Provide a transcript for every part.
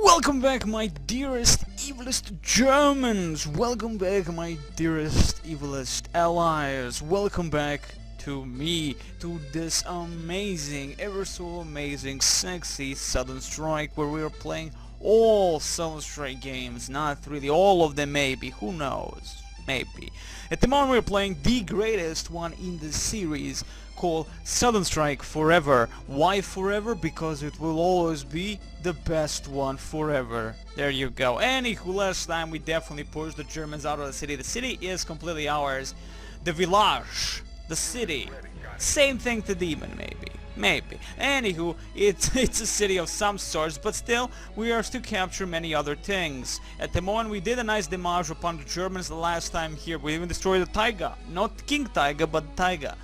Welcome back, my dearest, evilest Germans! Welcome back, my dearest, evilest allies! Welcome back to me, to this amazing, ever so amazing, sexy Southern Strike, where we are playing all Southern Strike games. Not really all of them, maybe, who knows? Maybe. At the moment we're playing the greatest one in the series, called Southern Strike Forever. Why forever? Because it will always be the best one forever. There you go. Anywho, last time we definitely pushed the Germans out of the city. The city is completely ours. The village, the city, same thing to Demon, maybe. Anywho, it's a city of some sorts, but still, we are to capture many other things. At the moment, we did a nice damage upon the Germans the last time here. We even destroyed the Taiga. Not King Taiga, but Taiga.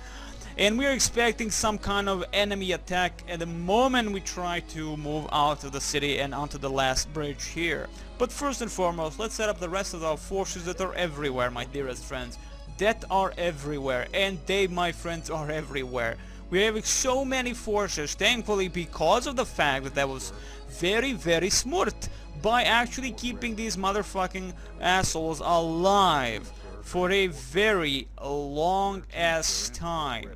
And we are expecting some kind of enemy attack at the moment we try to move out of the city and onto the last bridge here. But first and foremost, let's set up the rest of our forces that are everywhere, my dearest friends. That are everywhere, and they, my friends, are everywhere. We are having so many forces, thankfully, because of the fact that that was very, very smart by actually keeping these motherfucking assholes alive for a very long ass time.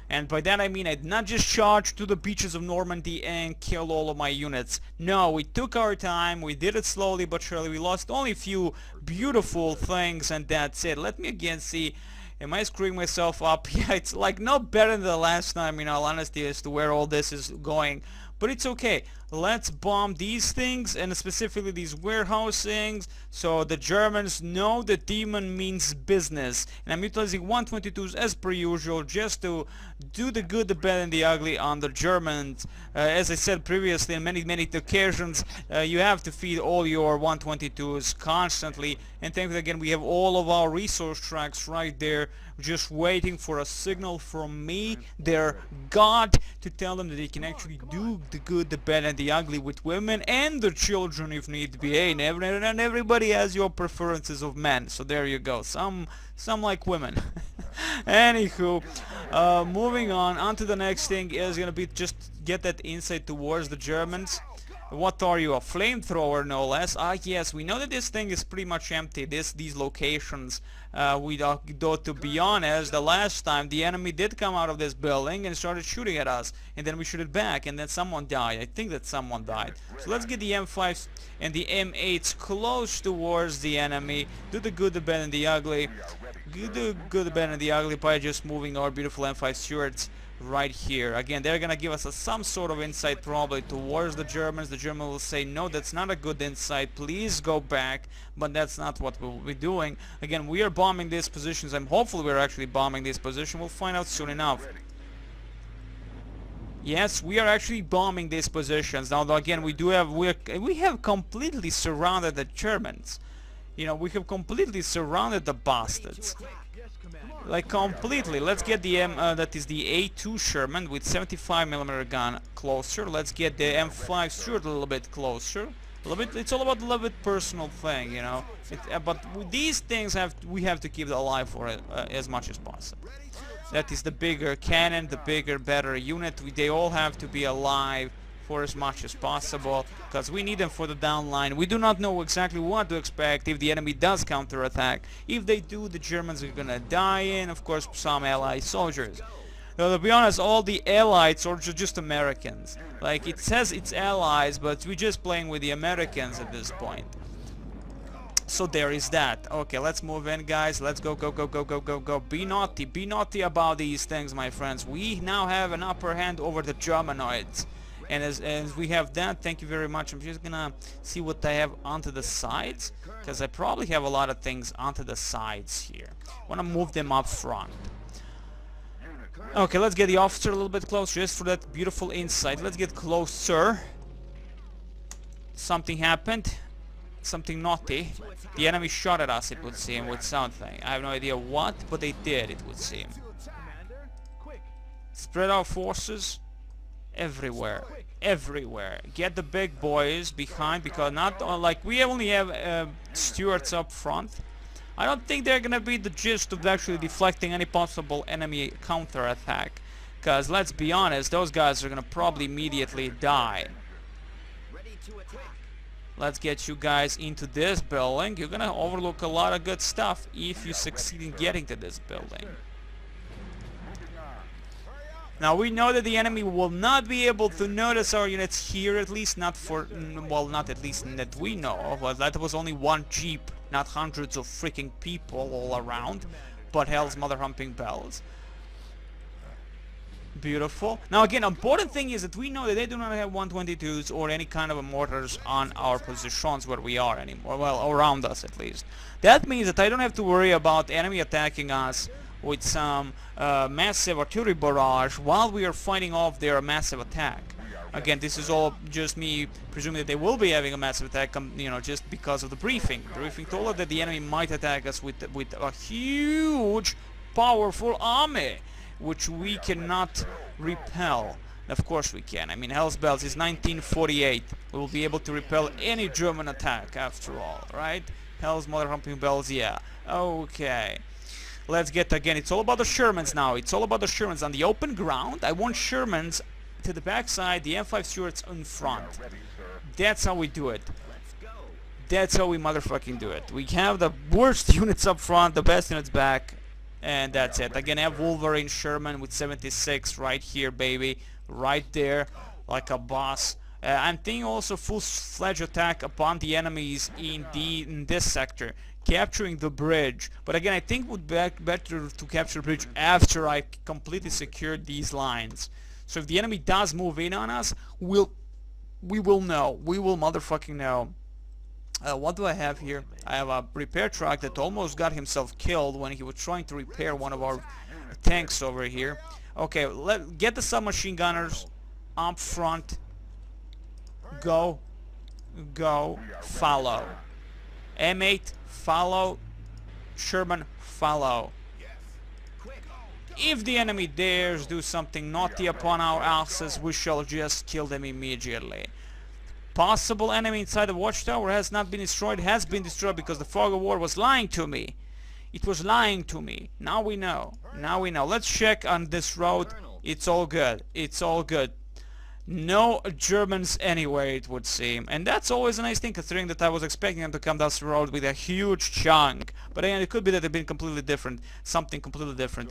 And by that I mean I did not just charge to the beaches of Normandy and kill all of my units. No, we took our time, we did it slowly but surely. We lost only a few beautiful things and that's it. Let me again see. Am I screwing myself up? Yeah, it's like not better than the last time, in all honesty, as to where all this is going. But it's okay. Let's bomb these things, and specifically these warehouse things, so the Germans know that Demon means business. And I'm utilizing 122s as per usual, just to do the good, the bad, and the ugly on the Germans. As I said previously on many occasions, you have to feed all your 122s constantly. And thankfully again we have all of our resource tracks right there, just waiting for a signal from me, their god, to tell them that they can actually do the good, the bad, and the ugly with women and the children if need be. And everybody has your preferences of men, so there you go. Some like women. Anywho, moving on to the next thing is gonna be just get that insight towards the Germans. What are you, a flamethrower no less? Ah yes, we know that this thing is pretty much empty, these locations. Though to be honest, the last time the enemy did come out of this building and started shooting at us, and then we shoot it back, and then someone died. I think that someone died. So let's get the M5s and the M8s close towards the enemy, do the good, the bad, and the ugly. Do the good, the bad, and the ugly by just moving our beautiful M5 Stuarts right here. Again, they're gonna give us some sort of insight probably towards the Germans. The Germans will say, no, that's not a good insight, please go back, but that's not what we'll be doing. Again, we are bombing these positions, and hopefully we're actually bombing this position. We'll find out soon enough. Yes, we are actually bombing these positions. Now again, we have completely surrounded the Germans. You know, we have completely surrounded the bastards. Like completely. Let's get the that is the A2 Sherman with 75mm gun closer. Let's get the M5 Stuart a little bit closer. A little bit. It's all about a little bit personal thing, you know. But these things we have to keep alive for as much as possible. That is the bigger cannon, the bigger, better unit. They all have to be alive for as much as possible, because we need them for the downline. We do not know exactly what to expect if the enemy does counterattack. If they do, the Germans are gonna die, and of course some allied soldiers. Though to be honest, all the allies are just Americans. Like, it says it's allies, but we're just playing with the Americans at this point. So there is that. Okay, let's move in, guys. Let's go. Be naughty about these things, my friends. We now have an upper hand over the Germanoids. And as we have that, thank you very much. I'm just gonna see what I have onto the sides, because I probably have a lot of things onto the sides here. I want to move them up front. Okay, let's get the officer a little bit closer, just for that beautiful insight. Let's get closer. Something happened. Something naughty. The enemy shot at us, it would seem, with something. I have no idea what, but they did, it would seem. Spread our forces everywhere. Get the big boys behind, because not like we only have Stuarts up front. I don't think they're gonna be the gist of actually deflecting any possible enemy counterattack, because let's be honest, those guys are gonna probably immediately die. Let's get you guys into this building. You're gonna overlook a lot of good stuff if you succeed in getting to this building. Now we know that the enemy will not be able to notice our units here, at least not for, well, not at least that we know of. Well, that was only one jeep, not hundreds of freaking people all around, but hell's mother humping bells. Beautiful. Now again, important thing is that we know that they do not have 122s or any kind of mortars on our positions where we are anymore, well, around us at least. That means that I don't have to worry about enemy attacking us with some massive artillery barrage while we are fighting off their massive attack. Again, this is all just me presuming that they will be having a massive attack, you know, just because of the briefing. The briefing told us that the enemy might attack us with a huge, powerful army, which we cannot repel. Of course we can. I mean, Hell's Bells is 1948. We will be able to repel any German attack after all, right? Hell's Mother Humping Bells, yeah. Okay. Let's get, again, it's all about the Shermans now. It's all about the Shermans on the open ground. I want Shermans to the backside, the M5 Stuarts in front. That's how we do it. That's how we motherfucking do it. We have the worst units up front, the best units back, and that's it. Again, I have Wolverine Sherman with 76 right here, baby. Right there, like a boss. I'm thinking also full-fledged attack upon the enemies in this sector, capturing the bridge. But again, I think it would be better to capture the bridge after I completely secure these lines. So if the enemy does move in on us, we will know. We will motherfucking know. What do I have here? I have a repair truck that almost got himself killed when he was trying to repair one of our tanks over here. Okay, get the submachine gunners up front. Go, follow. M8, follow. Sherman, follow. If the enemy dares do something naughty upon our asses, we shall just kill them immediately. Possible enemy inside the watchtower has not been destroyed, has been destroyed because the fog of war was lying to me. It was lying to me. Now we know. Now we know. Let's check on this road. It's all good. It's all good. No Germans anywhere, it would seem. And that's always a nice thing, considering that I was expecting them to come down the road with a huge chunk. But again, it could be that they've been completely different. Something completely different.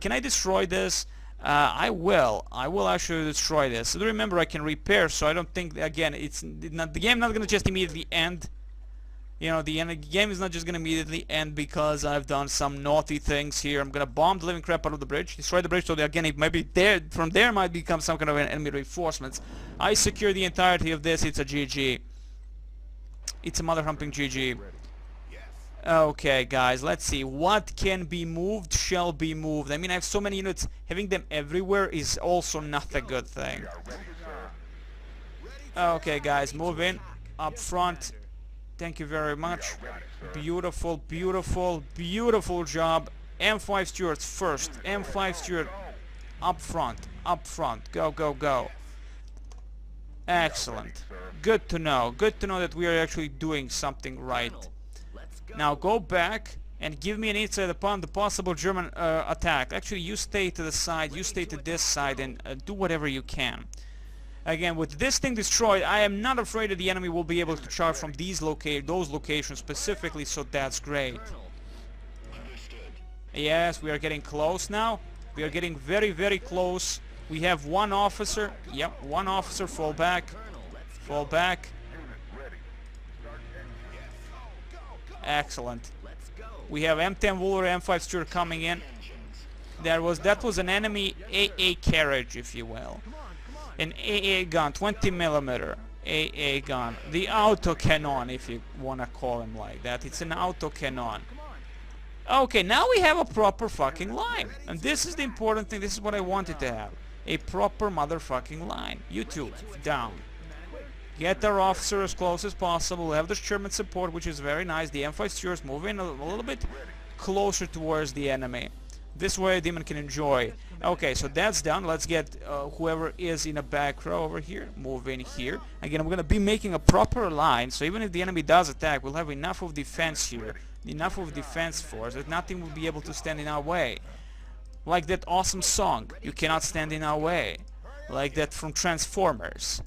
Can I destroy this? I will actually destroy this. So remember, I can repair, so I don't think, again, the game not going to just immediately end. You know, the game is not just going to immediately end because I've done some naughty things here. I'm going to bomb the living crap out of the bridge, destroy the bridge, so that, again, it might be there, from there might become some kind of an enemy reinforcements. I secure the entirety of this. It's a GG. It's a mother humping GG. Okay, guys, let's see. What can be moved shall be moved. I mean, I have so many units. Having them everywhere is also not a good thing. Okay, guys, move in. Up front. Thank you very much. Beautiful, beautiful, beautiful job. M5 Stuarts first. M5 Stuart up front. Up front. Go, go, go. Excellent. Good to know. Good to know that we are actually doing something right. Now go back and give me an insight upon the possible German attack. Actually, you stay to the side, you stay to this side, and do whatever you can. Again, with this thing destroyed, I am not afraid that the enemy will be able to charge from those locations specifically, so that's great. Yes, we are getting close now. We are getting very, very close. We have one officer. Yep, one officer. Fall back. Fall back. Excellent. We have M10 Wolverine, M5 Stuart coming in. That was an enemy AA carriage, if you will. An AA gun, 20mm AA gun. The auto cannon, if you want to call him like that. It's an auto cannon. Okay, now we have a proper fucking line. And this is the important thing. This is what I wanted to have. A proper motherfucking line. You two, down. Get our officer as close as possible. We have the German support, which is very nice. The M5 Stuarts move in a little bit closer towards the enemy. This way Demon can enjoy. Okay, so that's done. Let's get whoever is in a back row over here. Move in here. Again, I'm going to be making a proper line, so even if the enemy does attack, we'll have enough of defense here. Enough of defense force that nothing will be able to stand in our way. Like that awesome song, You Cannot Stand in Our Way. Like that from Transformers.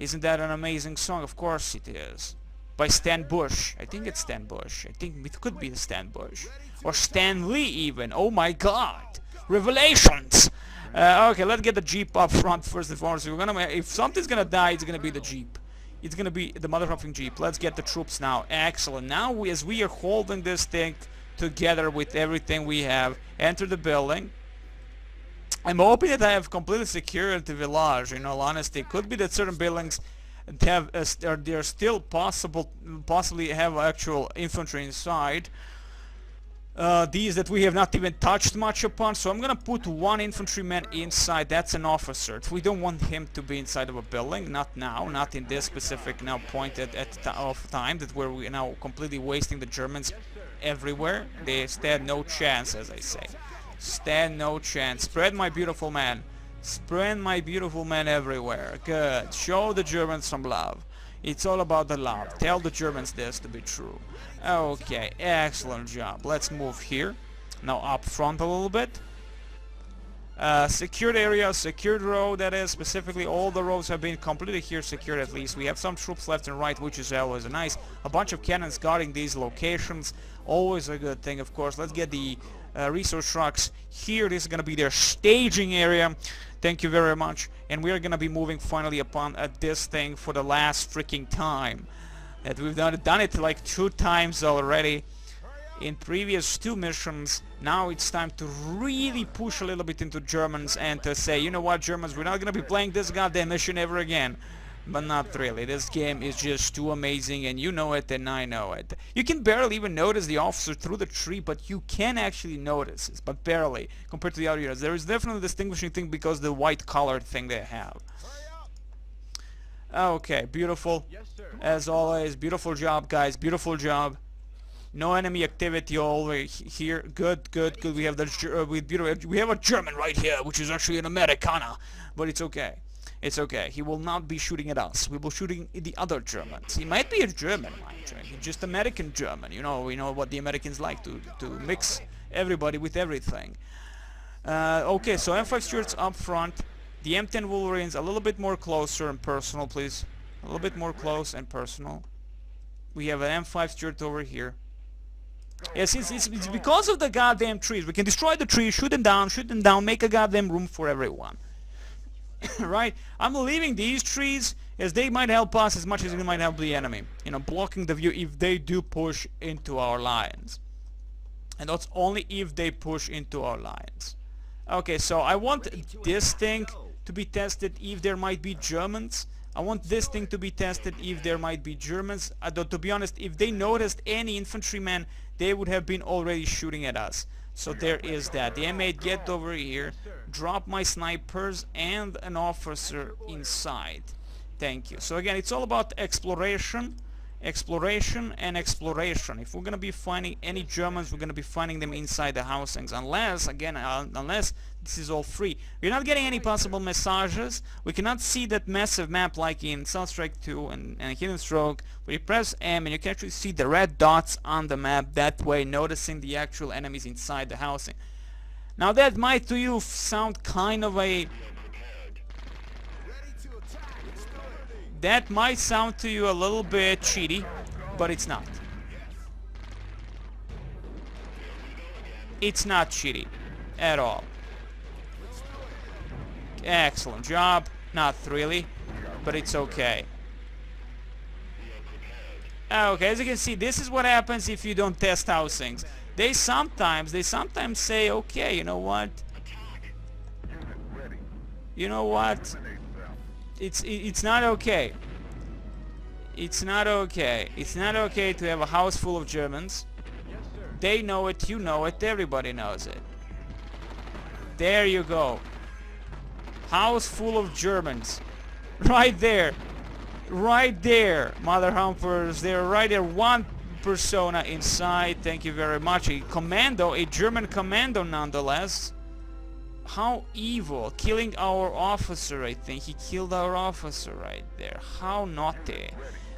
Isn't that an amazing song? Of course it is. By Stan Bush. I think it's Stan Bush. I think it could be Stan Bush. Or Stan Lee even. Oh my god. Revelations! Okay, let's get the Jeep up front first and foremost. If something's gonna die, it's gonna be the Jeep. It's gonna be the motherfucking Jeep. Let's get the troops now. Excellent. Now, as we are holding this thing together with everything we have, enter the building. I'm hoping that I have completely secured the village, in all honesty. It could be that certain buildings have they're still possibly have actual infantry inside. These that we have not even touched much upon, so I'm gonna put one infantryman inside. That's an officer. We don't want him to be inside of a building, not now, not in this specific now point of time that we're now completely wasting the Germans everywhere. They stand no chance, as I say. Stand no chance. Spread my beautiful man. Spread my beautiful man everywhere. Good. Show the Germans some love. It's all about the love. Tell the Germans this to be true. Okay, excellent job. Let's move here. Now up front a little bit. Secured area, secured road, that is, specifically all the roads have been completely here secured at least. We have some troops left and right, which is always nice. A bunch of cannons guarding these locations. Always a good thing, of course. Let's get the resource trucks here. This is going to be their staging area. Thank you very much. And we are going to be moving finally upon this thing for the last freaking time. That we've done it like 2 times already in previous 2 missions. Now it's time to really push a little bit into Germans and to say, you know what, Germans, we're not going to be playing this goddamn mission ever again. But not really. This game is just too amazing, and you know it and I know it. You can barely even notice the officer through the tree, but you can actually notice it, but barely compared to the other units. There is definitely a distinguishing thing because the white colored thing they have. Okay, beautiful. As always, beautiful job, guys. Beautiful job. No enemy activity over here. Good, good, good. We have we have a German right here, which is actually an Americana, but it's okay. It's okay. He will not be shooting at us. We will be shooting at the other Germans. He might be a German, mind you. He's just American German. You know, we know what the Americans like to mix everybody with everything. Okay, so M5 Stuarts up front. The M10 Wolverines a little bit more closer and personal, please. A little bit more close and personal. We have an M5 Stuart over here. Yes, it's because of the goddamn trees. We can destroy the trees, shoot them down, make a goddamn room for everyone. Right? I'm leaving these trees as they might help us as much as we might help the enemy. You know, blocking the view if they do push into our lines. And that's only if they push into our lines. Okay, so I want this thing to be tested if there might be Germans. I want this thing to be tested if there might be Germans. To be honest, if they noticed any infantrymen, they would have been already shooting at us. So there is that. The M8, get over here, drop my snipers and an officer inside. Thank you. So again, it's all about exploration, exploration and exploration. If we're gonna be finding any Germans, we're gonna be finding them inside the housings. Unless, again, unless this is all free. We're not getting any possible messages. We cannot see that massive map like in Sunstrike 2 and Hidden Stroke. We press M and you can actually see the red dots on the map, that way noticing the actual enemies inside the housing. Now that might to you sound kind of a... That might sound to you a little bit cheaty, but it's not. It's not cheaty at all. Excellent job. Not really, but it's okay. Okay, as you can see, this is what happens if you don't test housings. They sometimes say, okay, you know what? You know what? It's not okay. It's not okay. It's not okay to have a house full of Germans. They know it, you know it, everybody knows it. There you go. House full of Germans. Right there. Right there. Mother Humpers. They're right there. One persona inside. Thank you very much. A commando. A German commando nonetheless. How evil. Killing our officer, I think. He killed our officer right there. How naughty.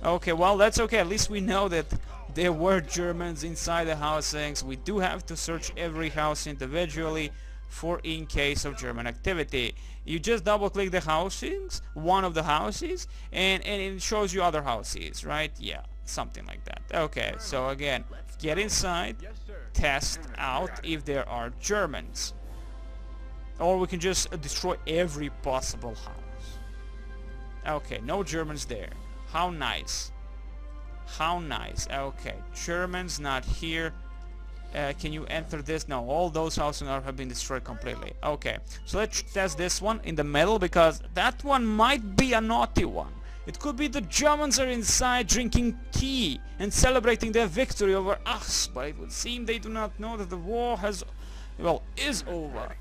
Okay, well, that's okay. At least we know that there were Germans inside the housings. We do have to search every house individually. for in case of German activity. You just double click the housings, one of the houses, and it shows you other houses, right? Yeah, something like that. Okay, so again, get inside, test out if there are Germans. Or we can just destroy every possible house. Okay, no Germans there. How nice. How nice. Okay, Germans not here. Can you enter this? No, all those houses have been destroyed completely. Okay, so let's test this one in the middle, because that one might be a naughty one. It could be the Germans are inside drinking tea and celebrating their victory over us, but it would seem they do not know that the war has, well, is over.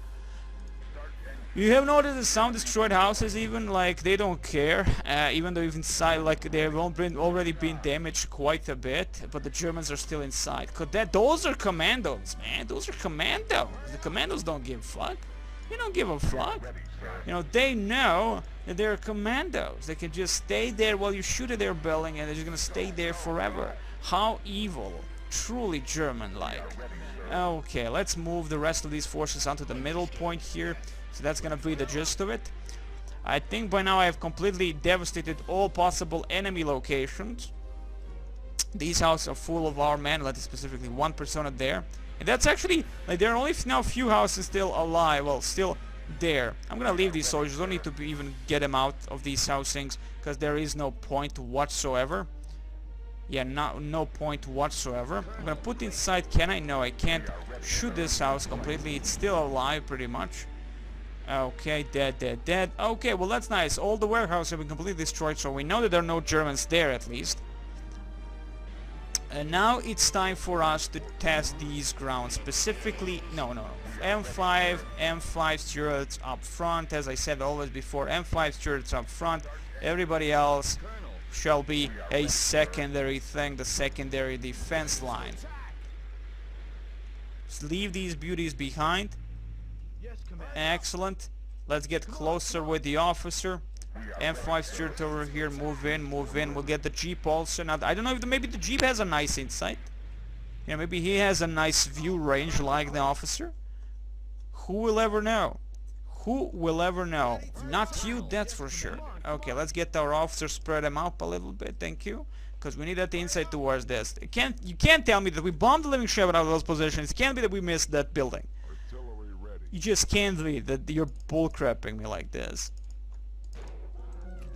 You have noticed that some destroyed houses, even like they don't care, even though inside like they have already been damaged quite a bit, but the Germans are still inside. Cause those are commandos, man. Those are commandos. The commandos don't give a fuck. They don't give a fuck. You know, they know that they're commandos. They can just stay there while you shoot at their building, and they're just gonna stay there forever. How evil. Truly German-like. Okay, let's move the rest of these forces onto the middle point here. So that's gonna be the gist of it. I think by now I have completely devastated all possible enemy locations. These houses are full of our men, like specifically one persona there. And that's actually, like, there are only now a few houses still alive, well, still there. I'm gonna leave these soldiers, don't need to even get them out of these housings, because there is no point whatsoever. Yeah, no point whatsoever. I'm gonna put inside, can I? No, I can't shoot this house completely, it's still alive pretty much. Okay, dead. Okay, well that's nice. All the warehouses have been completely destroyed, so we know that there are no Germans there at least. And now it's time for us to test these grounds. Specifically, no. M5 stewards up front. As I said always before, M5 stewards up front. Everybody else shall be a secondary thing, the secondary defense line. Just leave these beauties behind. Excellent. Let's get closer with the officer. M5 steward over here. Move in. We'll get the Jeep also. Now, I don't know if maybe the Jeep has a nice insight. Yeah, maybe he has a nice view range like the officer. Who will ever know? Who will ever know? Not you, that's for sure. Okay, let's get our officer, spread them out a little bit. Thank you. Because we need that insight towards this. You can't tell me that we bombed the living shit out of those positions. It can't be that we missed that building. You just can't be that you're bullcrapping me like this.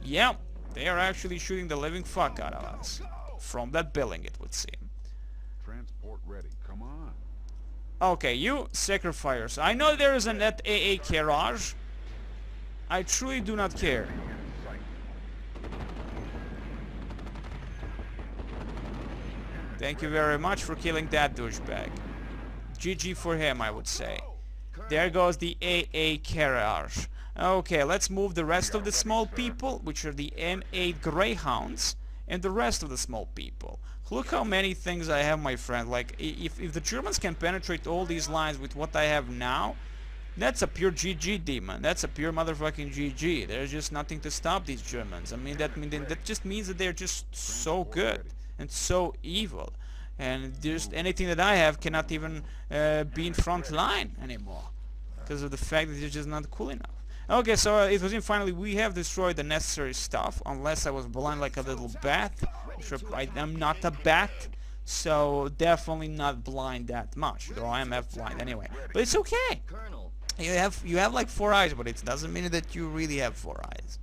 Yeah, they are actually shooting the living fuck out of us. From that building, it would seem. Transport ready. Come on. Okay, you sacrificers. I know there is an AA garage. I truly do not care. Thank you very much for killing that douchebag. GG for him, I would say. There goes the AA garage. Okay, let's move the rest of the small people, which are the M8 Greyhounds, and the rest of the small people. Look how many things I have, my friend. Like, if the Germans can penetrate all these lines with what I have now, that's a pure GG, demon. That's a pure motherfucking GG. There's just nothing to stop these Germans. I mean, that just means that they're just so good and so evil. And just anything that I have cannot even be in front line anymore, because of the fact that it's just not cool enough. Okay, so it was in finally we have destroyed the necessary stuff, unless I was blind like a little bat. I am not a bat, so definitely not blind that much, though I am F-blind anyway. But it's okay. You have like 4 eyes, but it doesn't mean that you really have 4 eyes.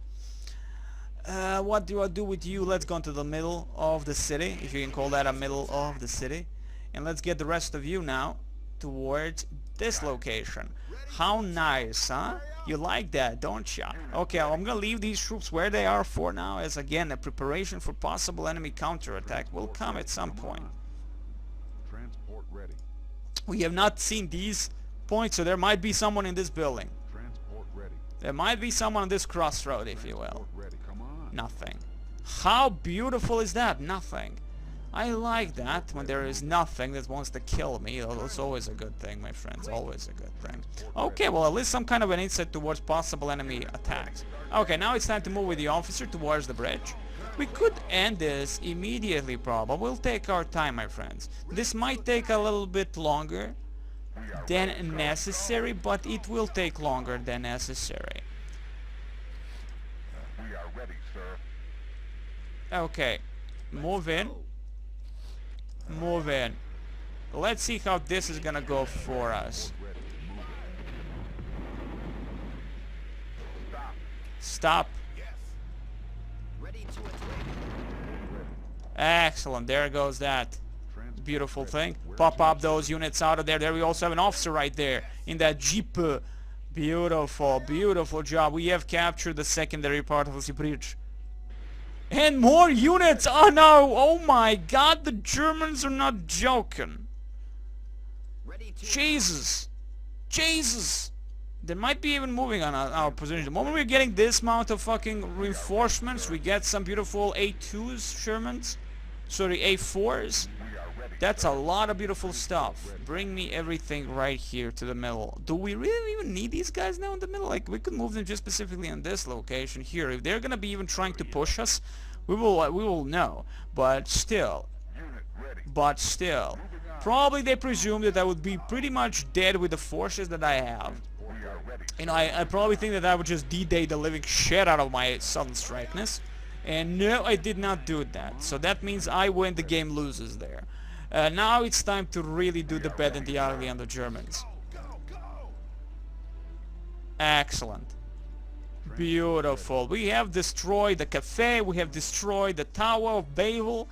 What do I do with you? Let's go into the middle of the city, if you can call that a middle of the city. And let's get the rest of you now towards this location. How nice, huh? You like that, don't ya? Okay, I'm gonna leave these troops where they are for now, as again, a preparation for possible enemy counterattack will come at some point. Transport ready. We have not seen these points, so there might be someone in this building. Transport ready. There might be someone on this crossroad, if you will. Transport ready. Come on. Nothing. How beautiful is that? Nothing. I like that, when there is nothing that wants to kill me. That's always a good thing, my friends. Always a good thing. Okay, well, at least some kind of an insight towards possible enemy attacks. Okay, now it's time to move with the officer towards the bridge. We could end this immediately, probably. We'll take our time, my friends. This might take a little bit longer. than necessary, but it will take longer than necessary. We are ready, sir. Okay, move in. Move in. Let's see how this is gonna go for us. Ready. Move it. Stop. Ready to attack. Excellent. There goes that beautiful thing. Pop up those units out of there. There we also have an officer right there in that jeep. Beautiful, beautiful job. We have captured the secondary part of the bridge. And more units! Oh no! Oh my god, the Germans are not joking. Ready to Jesus! Jesus! They might be even moving on our position. The moment we're getting this amount of fucking reinforcements, we get some beautiful A2s, Shermans. Sorry, A4s. That's a lot of beautiful stuff. Bring me everything right here to the middle. Do we really even need these guys now in the middle? Like, we could move them just specifically in this location here. If they're gonna be even trying to push us, we will know. But still. Probably they presume that I would be pretty much dead with the forces that I have. You know, I probably think that I would just D-Day the living shit out of my Southern Strike'ness. And no, I did not do that. So that means I win, the game loses there. Now it's time to really do the bad and the ugly on the Germans. Excellent. Beautiful. We have destroyed the cafe, we have destroyed the Tower of Babel.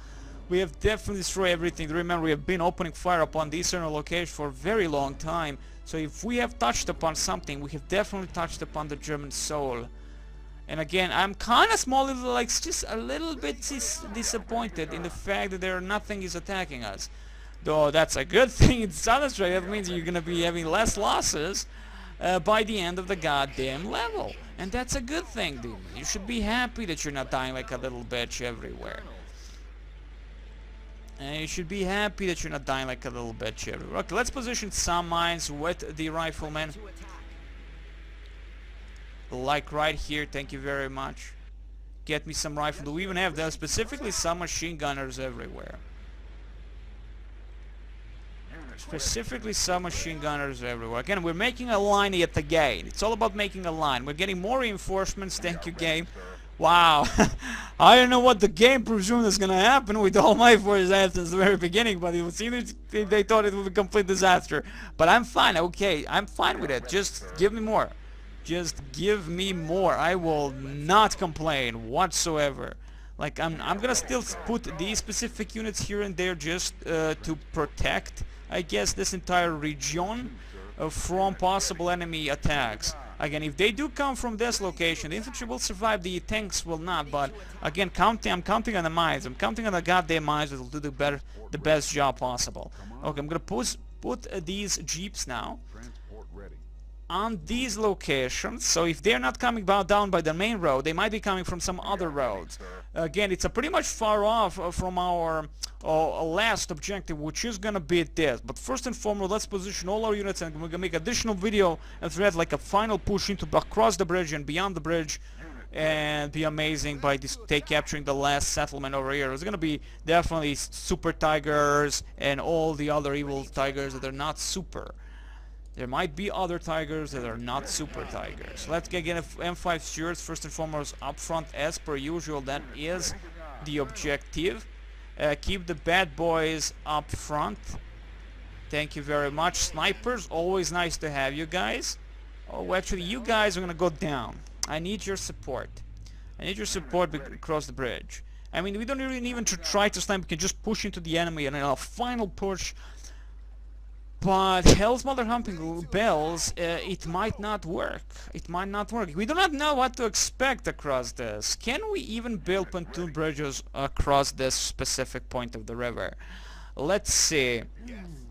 We have definitely destroyed everything. Remember, we have been opening fire upon the eastern location for a very long time. So if we have touched upon something, we have definitely touched upon the German soul. And again, I'm kind of like just a little bit disappointed in the fact that nothing is attacking us. Though that's a good thing in Southern Australia. That means you're gonna be having less losses by the end of the goddamn level. And that's a good thing, dude. You should be happy that you're not dying like a little bitch everywhere. And you should be happy that you're not dying like a little bitch everywhere. Okay, let's position some mines with the riflemen. to attack. Like right here, thank you very much. Get me some rifle. Do we even have those? Specifically some machine gunners everywhere. Specifically some machine gunners everywhere. Again, we're making a line yet again. It's all about making a line. We're getting more reinforcements, thank you game. Wow. I don't know what the game presumed is gonna happen with all my forces since the very beginning, but it would seem they thought it would be a complete disaster. But I'm fine, okay. I'm fine with it. Just give me more. Just give me more. I will not complain whatsoever. Like I'm gonna still put these specific units here and there just to protect, I guess, this entire region from possible enemy attacks. Again, if they do come from this location, the infantry will survive, the tanks will not. But again, I'm counting on the mines. I'm counting on the goddamn mines that will do the best job possible. Okay, I'm gonna put these jeeps now Transport ready. on these locations. So if they're not coming down by the main road, they might be coming from some other roads. Again, it's a pretty much far off from our last objective, which is gonna be this. But first and foremost, let's position all our units, and we're gonna make additional video and thread like a final push into across the bridge and beyond the bridge, and be amazing by capturing the last settlement over here. It's gonna be definitely super tigers and all the other evil tigers that are not super. There might be other tigers that are not super tigers. Let's get M5 stewards first and foremost up front as per usual. That is the objective. Keep the bad boys up front. Thank you very much. Snipers, always nice to have you guys. Oh, actually, you guys are gonna go down. I need your support. I need your support across the bridge. I mean, we don't really even try to snipe. We can just push into the enemy and a final push. But Hell's Mother Humping Bells, it might not work. It might not work. We do not know what to expect across this. Can we even build pontoon bridges across this specific point of the river? Let's see.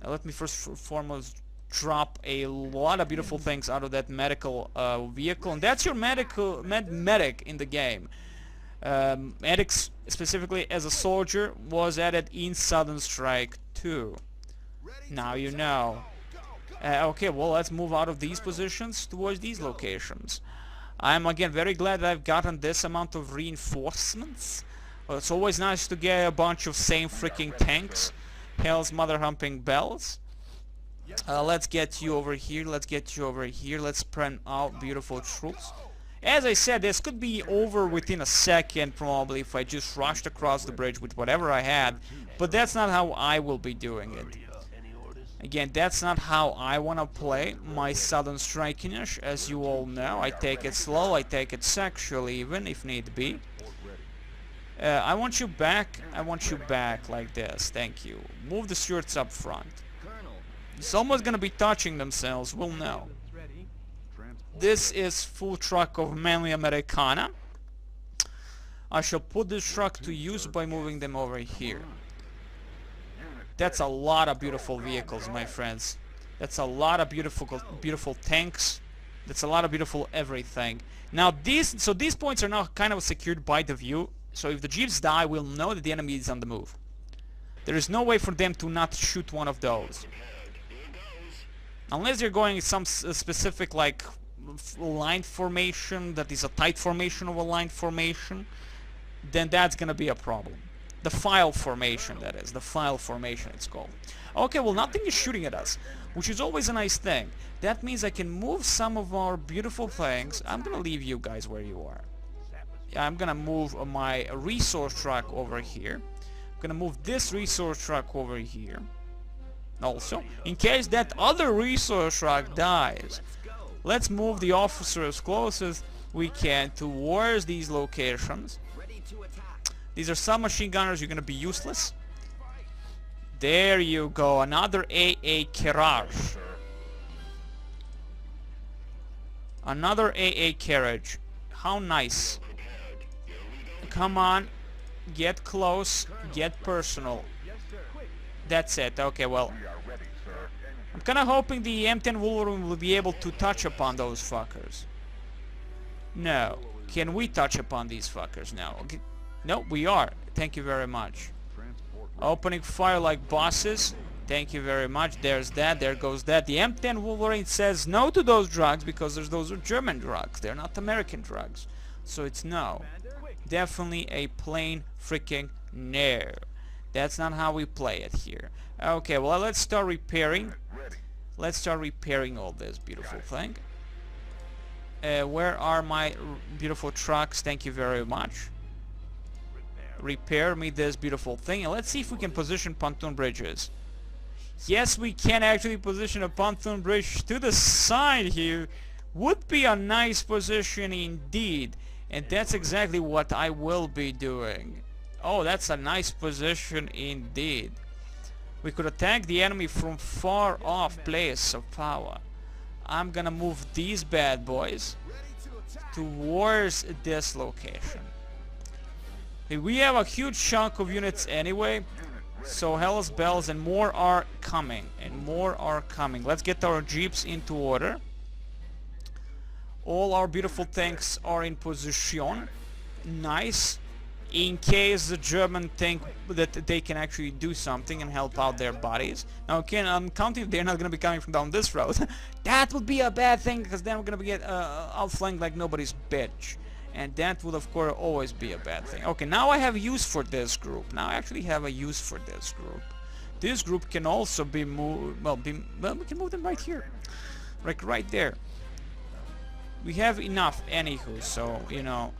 Let me first foremost drop a lot of beautiful things out of that medical vehicle. And that's your medic in the game. Medics, specifically as a soldier, was added in Southern Strike 2. Now you know. Okay, well, let's move out of these positions towards these locations. I'm again very glad that I've gotten this amount of reinforcements. It's always nice to get a bunch of same freaking tanks. Hell's Mother Humping Bells. Let's get you over here. Let's get you over here. Let's print out beautiful troops. As I said, this could be over within a second probably if I just rushed across the bridge with whatever I had, but that's not how I will be doing it. Again, that's not how I want to play my Southern Strikiness, as you all know. I take it slow, I take it sexual even, if need be. I want you back like this, thank you. Move the shirts up front. Colonel. Someone's gonna be touching themselves, we'll know. This is full truck of manly Americana. I shall put this truck to use by moving them over here. That's a lot of beautiful vehicles, my friends. That's a lot of beautiful tanks. That's a lot of beautiful everything. Now these points are now kind of secured by the view. So if the jeeps die, we'll know that the enemy is on the move. There is no way for them to not shoot one of those. Unless they're going some specific like line formation that is a tight formation of a line formation, then that's gonna be a problem. The file formation, that is. The file formation it's called. Okay, well nothing is shooting at us, which is always a nice thing. That means I can move some of our beautiful things. I'm gonna leave you guys where you are. I'm gonna move my resource truck over here. I'm gonna move this resource truck over here. Also, in case that other resource truck dies, let's move the officer as close as we can towards these locations. Ready to attack. These are submachine gunners, you're gonna be useless. There you go, another AA Carriage. Another AA carriage. How nice. Come on, get close, get personal. That's it, okay, well. We are ready, sir. I'm kinda hoping the M10 Wolverine will be able to touch upon those fuckers. No. Can we touch upon these fuckers now? Okay. No, we are. Thank you very much. Transport Opening fire like bosses. Thank you very much. There's that. There goes that. The M10 Wolverine says no to those drugs because those are German drugs. They're not American drugs. So it's no. Definitely a plain freaking no. That's not how we play it here. Okay, well let's start repairing. ready. Let's start repairing all this beautiful thing. Where are my beautiful trucks? Thank you very much. Repair me this beautiful thing, and let's see if we can position pontoon bridges. Yes, we can actually position a pontoon bridge to the side here. Would be a nice position indeed, and that's exactly what I will be doing. Oh, that's a nice position indeed. We could attack the enemy from far off place of power. I'm gonna move these bad boys towards this location. We have a huge chunk of units anyway, so hell's bells, and more are coming, Let's get our jeeps into order. All our beautiful tanks are in position. Nice. In case the German think that they can actually do something and help out their buddies. Now again, I'm counting they're not going to be coming from down this road. That would be a bad thing, because then we're going to get outflanked like nobody's bitch. And that would of course always be a bad thing. Okay, now I have use for this group. Now I actually have a use for this group. This group can also be moved, well we can move them right here. Like right there. We have enough anywho, so you know,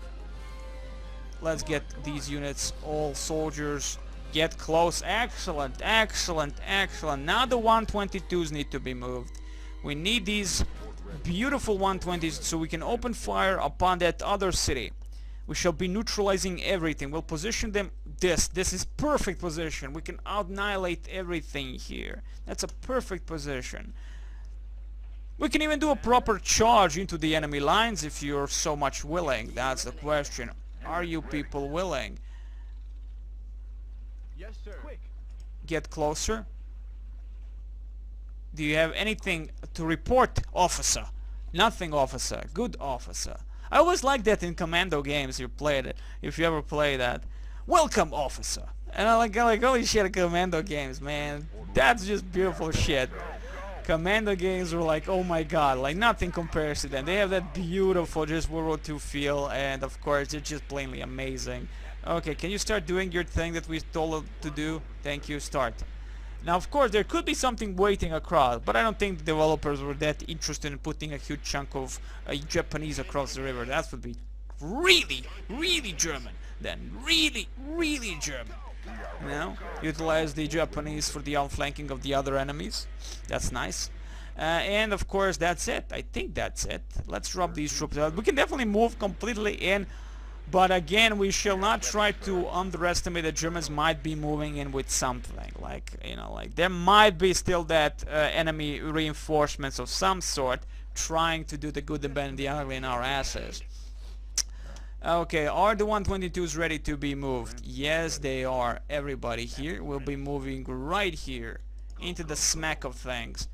let's get these units, all soldiers, get close. Excellent, excellent, excellent. Now the 122s need to be moved. We need these beautiful 120s so we can open fire upon that other city. We shall be neutralizing everything. We'll position them this is perfect position. We can annihilate everything here. That's a perfect position. We can even do a proper charge into the enemy lines if you're so much willing. That's the question. Are you people willing? Yes, sir. Quick. Get closer. Do you have anything to report, officer? Nothing, officer. Good, officer. I always like that in commando games if you ever play that. Welcome, officer. And I like holy shit, commando games, man. That's just beautiful shit. Commando games were like, oh my god, like nothing compares to them. They have that beautiful just World War II feel, and of course it's just plainly amazing. Okay, can you start doing your thing that we told to do? Thank you, start. Now, of course, there could be something waiting across, but I don't think the developers were that interested in putting a huge chunk of Japanese across the river. That would be really, really German. Then really, really German. Now, utilize the Japanese for the outflanking of the other enemies. That's nice. And of course, that's it. I think that's it. Let's drop these troops out. We can definitely move completely in. But again, we shall not try to underestimate the Germans might be moving in with something. Like, you know, like there might be still that enemy reinforcements of some sort trying to do the good, the bad, and the ugly in our asses. Okay, are the 122s ready to be moved? Yes, they are. Everybody here will be moving right here into the smack of things.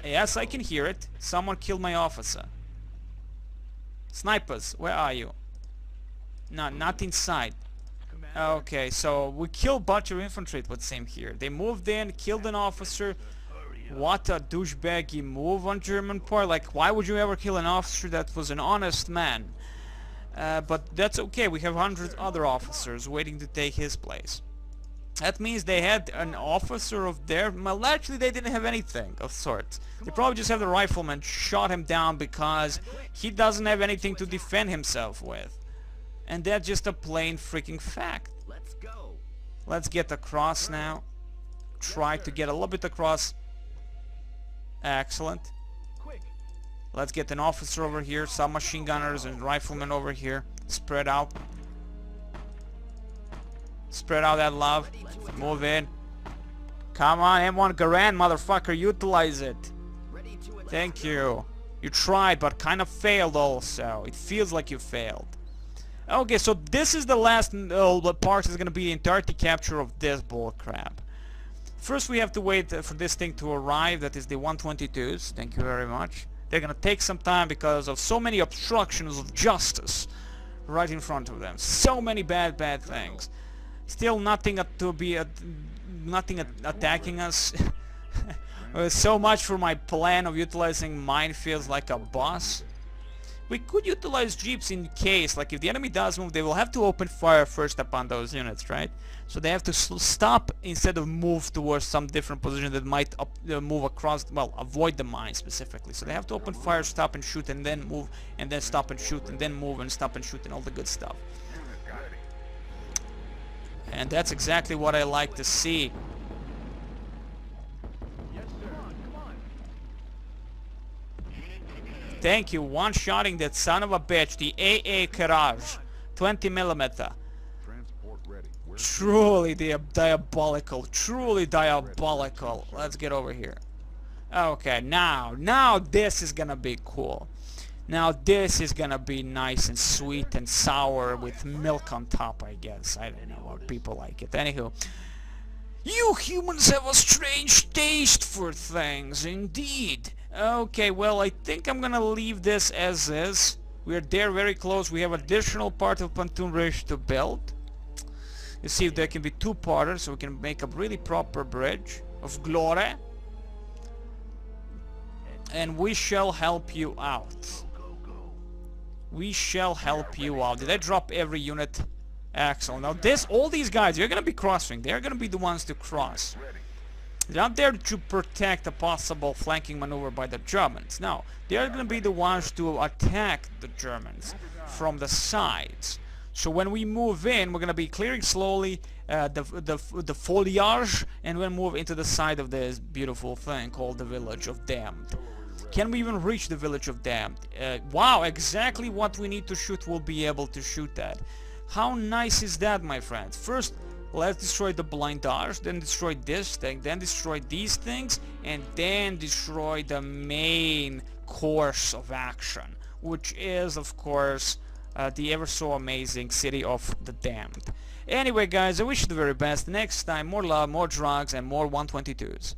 Yes, I can hear it. Someone killed my officer. Snipers, where are you? No, not inside. Okay, so we killed a bunch of infantry, it would seem here. They moved in, killed an officer. What a douchebaggy move on German part. Like, why would you ever kill an officer that was an honest man? But that's okay, we have hundreds other officers waiting to take his place. That means they had an officer of their... Well, actually they didn't have anything of sorts. They probably just have the rifleman shot him down because he doesn't have anything to defend himself with. And that's just a plain freaking fact. Let's go. Let's get across now. Try to get a little bit across. Excellent. Let's get an officer over here, some machine gunners and riflemen over here. Spread out. Spread out that love. Move in. Come on, M1 Garand, motherfucker, utilize it. Ready to attack. Thank you. You tried, but kind of failed also. It feels like you failed. Okay, so this is the last part is going to be the entirety capture of this bullcrap. First we have to wait for this thing to arrive, that is the 122s. Thank you very much. They're going to take some time because of so many obstructions of justice right in front of them. So many bad things. Still nothing attacking us. So much for my plan of utilizing minefields like a boss. We could utilize jeeps in case, like if the enemy does move, they will have to open fire first upon those units, right? So they have to stop instead of move towards some different position that might move across, well, avoid the mine specifically. So they have to open fire, stop and shoot, and then move, and then stop and shoot, and then move and stop and shoot, and all the good stuff. And that's exactly what I like to see. Thank you, one-shotting that son of a bitch, the AA Courage, 20mm. Transport ready. Truly diabolical, truly diabolical. Let's get over here. Okay, now this is gonna be cool. Now this is gonna be nice and sweet and sour with milk on top, I guess. I don't know how people like it. Anywho, you humans have a strange taste for things, indeed. Okay, well, I think I'm gonna leave this as is. We're there very close. We have additional part of Pontoon Bridge to build. You see if there can be two-parters, so we can make a really proper bridge of glory. And we shall help you out. We shall help you out. Did I drop every unit? Excellent. Now all these guys, they're gonna be crossing. They're gonna be the ones to cross. They're not there to protect a possible flanking maneuver by the Germans. No, they're going to be the ones to attack the Germans from the sides. So when we move in, we're going to be clearing slowly the foliage, and we'll move into the side of this beautiful thing called the Village of Damned. Can we even reach the Village of Damned? Wow, exactly what we need to shoot, we'll be able to shoot that. How nice is that, my friends? First, let's destroy the blindage, then destroy this thing, then destroy these things, and then destroy the main course of action, which is, of course, the ever so amazing City of the Damned. Anyway, guys, I wish you the very best. Next time, more love, more drugs, and more 122s.